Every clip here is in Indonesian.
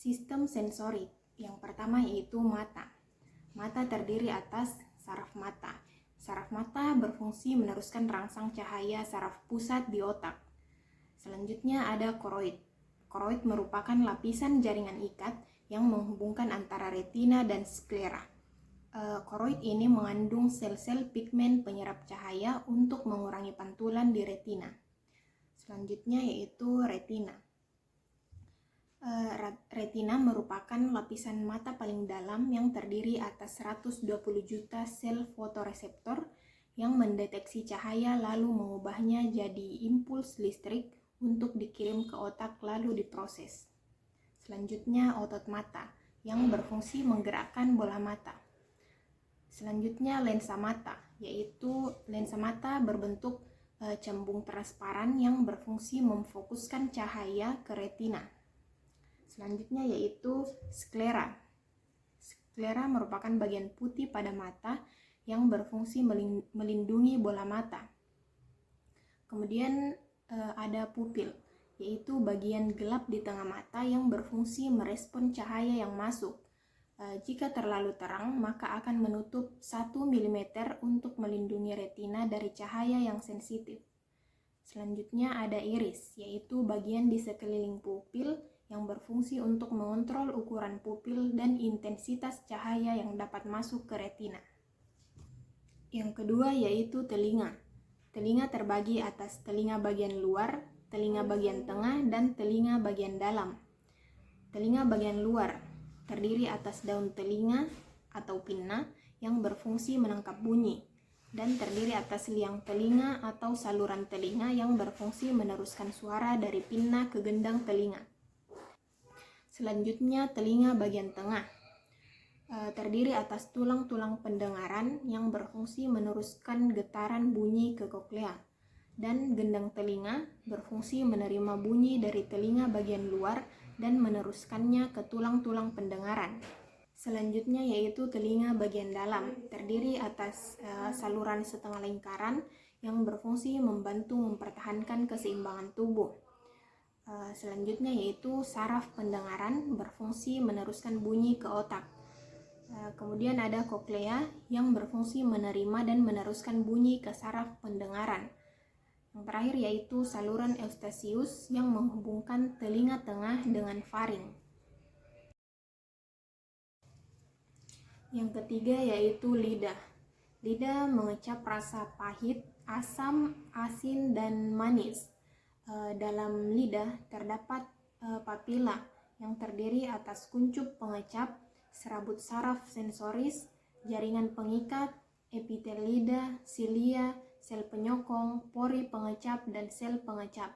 Sistem sensorik. Yang pertama yaitu mata. Mata terdiri atas saraf mata. Saraf mata berfungsi meneruskan rangsang cahaya saraf pusat di otak. Selanjutnya ada koroid. Koroid merupakan lapisan jaringan ikat yang menghubungkan antara retina dan sklera. Koroid ini mengandung sel-sel pigmen penyerap cahaya untuk mengurangi pantulan di retina. Selanjutnya yaitu retina. Retina merupakan lapisan mata paling dalam yang terdiri atas 120 juta sel fotoreseptor yang mendeteksi cahaya lalu mengubahnya jadi impuls listrik untuk dikirim ke otak lalu diproses. Selanjutnya otot mata yang berfungsi menggerakkan bola mata. Selanjutnya lensa mata, yaitu lensa mata berbentuk cembung transparan yang berfungsi memfokuskan cahaya ke retina. Selanjutnya yaitu sklera. Sklera merupakan bagian putih pada mata yang berfungsi melindungi bola mata. Kemudian ada pupil, yaitu bagian gelap di tengah mata yang berfungsi merespon cahaya yang masuk. Jika terlalu terang, maka akan menutup 1 mm untuk melindungi retina dari cahaya yang sensitif. Selanjutnya ada iris, yaitu bagian di sekeliling pupil yang berfungsi untuk mengontrol ukuran pupil dan intensitas cahaya yang dapat masuk ke retina. Yang kedua yaitu telinga. Telinga terbagi atas telinga bagian luar, telinga bagian tengah, dan telinga bagian dalam. Telinga bagian luar terdiri atas daun telinga atau pinna yang berfungsi menangkap bunyi, dan terdiri atas liang telinga atau saluran telinga yang berfungsi meneruskan suara dari pinna ke gendang telinga. Selanjutnya telinga bagian tengah terdiri atas tulang-tulang pendengaran yang berfungsi meneruskan getaran bunyi ke koklea, dan gendang telinga berfungsi menerima bunyi dari telinga bagian luar dan meneruskannya ke tulang-tulang pendengaran. Selanjutnya yaitu telinga bagian dalam, terdiri atas saluran setengah lingkaran yang berfungsi membantu mempertahankan keseimbangan tubuh. Selanjutnya yaitu saraf pendengaran berfungsi meneruskan bunyi ke otak. Kemudian ada koklea yang berfungsi menerima dan meneruskan bunyi ke saraf pendengaran. Yang terakhir yaitu saluran eustasius yang menghubungkan telinga tengah dengan faring. Yang ketiga yaitu lidah. Lidah mengecap rasa pahit, asam, asin, dan manis. Dalam lidah terdapat papila yang terdiri atas kuncup pengecap, serabut saraf sensoris, jaringan pengikat, epitel lidah, silia, sel penyokong, pori pengecap, dan sel pengecap.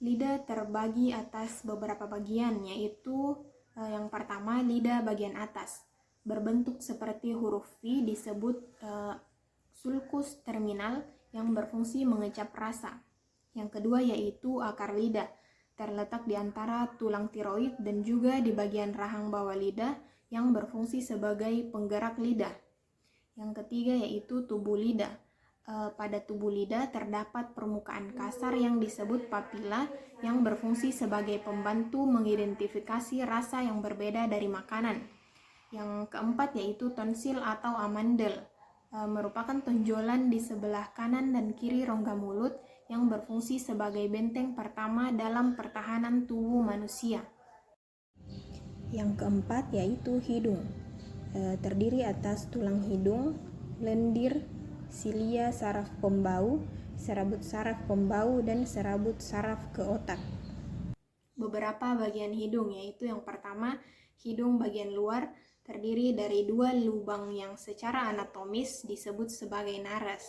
Lidah terbagi atas beberapa bagian, yaitu yang pertama lidah bagian atas, berbentuk seperti huruf V, disebut sulcus terminal yang berfungsi mengecap rasa. Yang kedua yaitu akar lidah, terletak di antara tulang tiroid dan juga di bagian rahang bawah lidah yang berfungsi sebagai penggerak lidah. Yang ketiga yaitu tubuh lidah. Pada tubuh lidah terdapat permukaan kasar yang disebut papila yang berfungsi sebagai pembantu mengidentifikasi rasa yang berbeda dari makanan. Yang keempat yaitu tonsil atau amandel, merupakan tonjolan di sebelah kanan dan kiri rongga mulut yang berfungsi sebagai benteng pertama dalam pertahanan tubuh manusia. Yang keempat yaitu hidung, terdiri atas tulang hidung, lendir, silia saraf pembau, serabut saraf pembau, dan serabut saraf ke otak. Beberapa bagian hidung yaitu yang pertama hidung bagian luar terdiri dari 2 lubang yang secara anatomis disebut sebagai nares.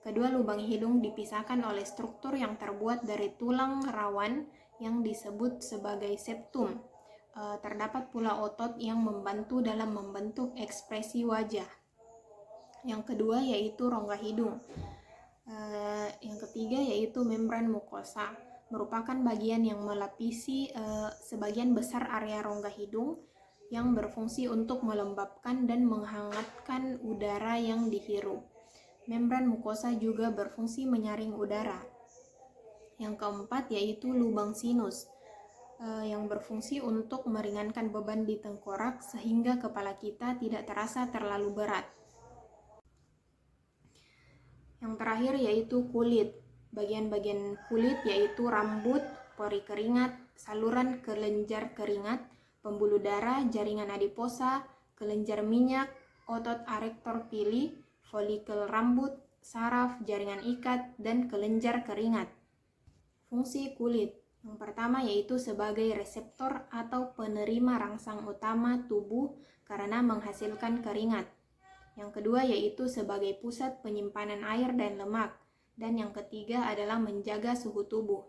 Kedua lubang hidung dipisahkan oleh struktur yang terbuat dari tulang rawan yang disebut sebagai septum. Terdapat pula otot yang membantu dalam membentuk ekspresi wajah. Yang kedua yaitu rongga hidung. Yang ketiga yaitu membran mukosa, merupakan bagian yang melapisi sebagian besar area rongga hidung yang berfungsi untuk melembabkan dan menghangatkan udara yang dihirup. Membran mukosa juga berfungsi menyaring udara. Yang keempat yaitu lubang sinus. yang berfungsi untuk meringankan beban di tengkorak sehingga kepala kita tidak terasa terlalu berat. Yang terakhir yaitu kulit. Bagian-bagian kulit yaitu rambut, pori keringat, saluran kelenjar keringat, pembuluh darah, jaringan adiposa, kelenjar minyak, otot arektor pili, folikel rambut, saraf, jaringan ikat, dan kelenjar keringat. Fungsi kulit yang pertama yaitu sebagai reseptor atau penerima rangsang utama tubuh karena menghasilkan keringat. Yang kedua yaitu sebagai pusat penyimpanan air dan lemak. Dan yang ketiga adalah menjaga suhu tubuh.